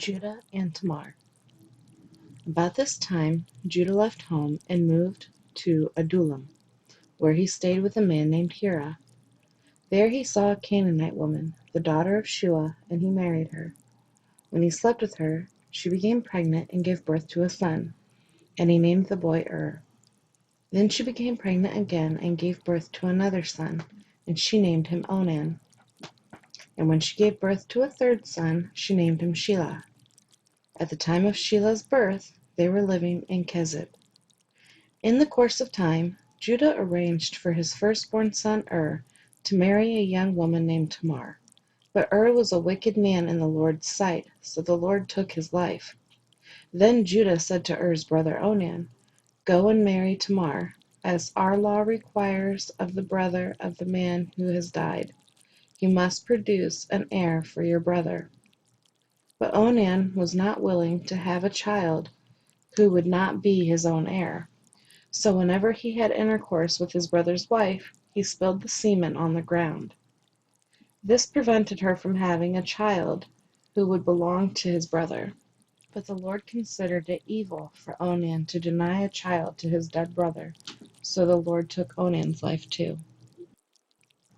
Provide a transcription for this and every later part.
Judah and Tamar. About this time, Judah left home and moved to Adullam, where he stayed with a man named Hira. There he saw a Canaanite woman, the daughter of Shua, and he married her. When he slept with her, she became pregnant and gave birth to a son, and he named the boy Then she became pregnant again and gave birth to another son, and she named him Onan. And when she gave birth to a third son, she named him Shelah. At the time of Shelah's birth, they were living in Kezib. In the course of time, Judah arranged for his firstborn son to marry a young woman named Tamar. But was a wicked man in the Lord's sight, so the Lord took his life. Then Judah said to brother Onan, "Go and marry Tamar, as our law requires of the brother of the man who has died. You must produce an heir for your brother." But Onan was not willing to have a child who would not be his own heir. So whenever he had intercourse with his brother's wife, he spilled the semen on the ground. This prevented her from having a child who would belong to his brother. But the Lord considered it evil for Onan to deny a child to his dead brother, so the Lord took Onan's life too.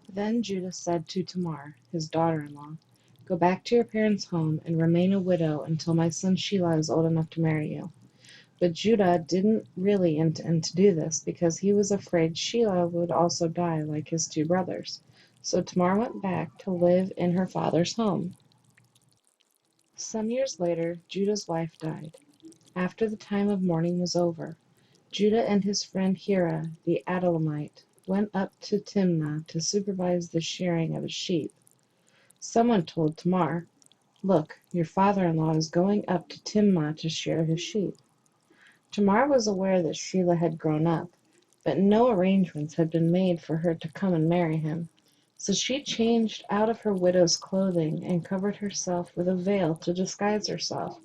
Then Judah said to Tamar, his daughter-in-law, "Go back to your parents' home and remain a widow until my son Shelah is old enough to marry you." But Judah didn't really intend to do this, because he was afraid Shelah would also die like his two brothers. So Tamar went back to live in her father's home. Some years later, Judah's wife died. After the time of mourning was over, Judah and his friend Hira the Adullamite went up to Timnah to supervise the shearing of his sheep. Someone told Tamar, "Look, your father-in-law is going up to Timnah to shear his sheep." Tamar was aware that Shelah had grown up, but no arrangements had been made for her to come and marry him. So she changed out of her widow's clothing and covered herself with a veil to disguise herself.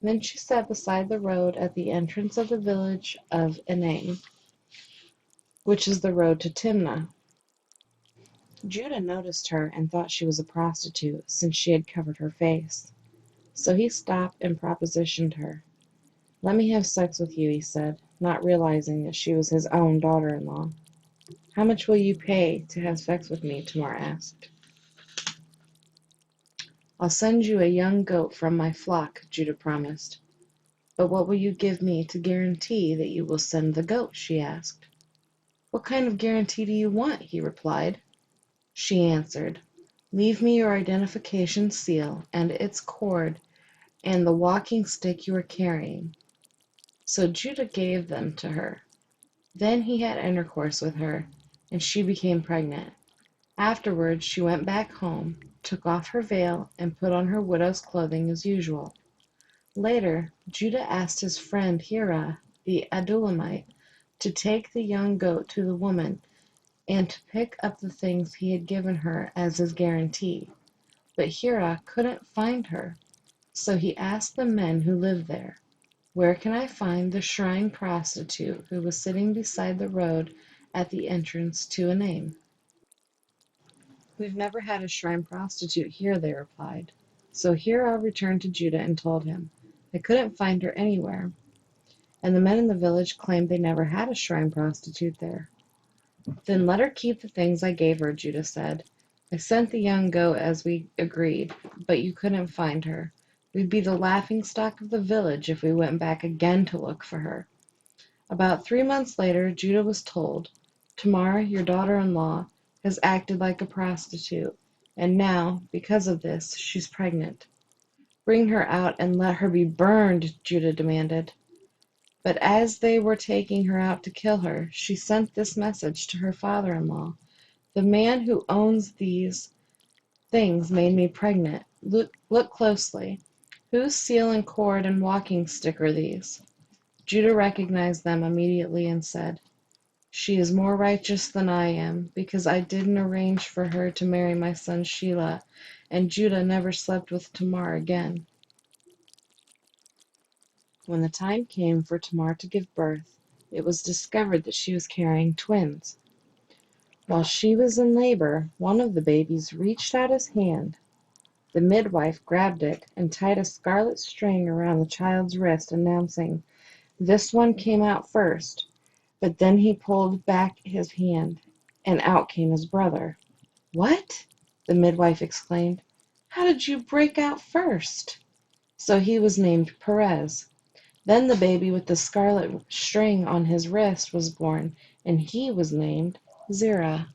Then she sat beside the road at the entrance of the village of Enaim, which is the road to Timnah. Judah noticed her and thought she was a prostitute, since she had covered her face. So he stopped and propositioned her. "Let me have sex with you," he said, not realizing that she was his own daughter-in-law. "How much will you pay to have sex with me?" Tamar asked. "I'll send you a young goat from my flock," Judah promised. "But what will you give me to guarantee that you will send the goat?" she asked. "What kind of guarantee do you want?" he replied. She answered, "Leave me your identification seal and its cord and the walking stick you are carrying." So Judah gave them to her. Then he had intercourse with her, and she became pregnant. Afterwards she went back home, took off her veil, and put on her widow's clothing as usual. Later, Judah asked his friend Hira the Adullamite to take the young goat to the woman and to pick up the things he had given her as his guarantee. But Hira couldn't find her, so he asked the men who lived there, "Where can I find the shrine prostitute who was sitting beside the road at the entrance to Enaim?" "We've never had a shrine prostitute here," they replied. So Hira returned to Judah and told him, "I couldn't find her anywhere." And the men in the village claimed they never had a shrine prostitute there. "Then let her keep the things I gave her," Judah said. "I sent the young goat as we agreed, but you couldn't find her. We'd be the laughingstock of the village if we went back again to look for her." About 3 months later, Judah was told, "Tamar, your daughter-in-law, has acted like a prostitute, and now, because of this, she's pregnant." "Bring her out and let her be burned," Judah demanded. But as they were taking her out to kill her, she sent this message to her father-in-law: "The man who owns these things made me pregnant. Look closely. Whose seal and cord and walking stick are these?" Judah recognized them immediately and said, "She is more righteous than I am, because I didn't arrange for her to marry my son Shelah." And Judah never slept with Tamar again. When the time came for Tamar to give birth, it was discovered that she was carrying twins. While she was in labor, one of the babies reached out his hand, The midwife grabbed it and tied a scarlet string around the child's wrist, announcing, "This one came out first." But then he pulled back his hand, and out came his brother. "What?" the midwife exclaimed. "How did you break out first?" So he was named Perez. Then the baby with the scarlet string on his wrist was born, and he was named Zerah.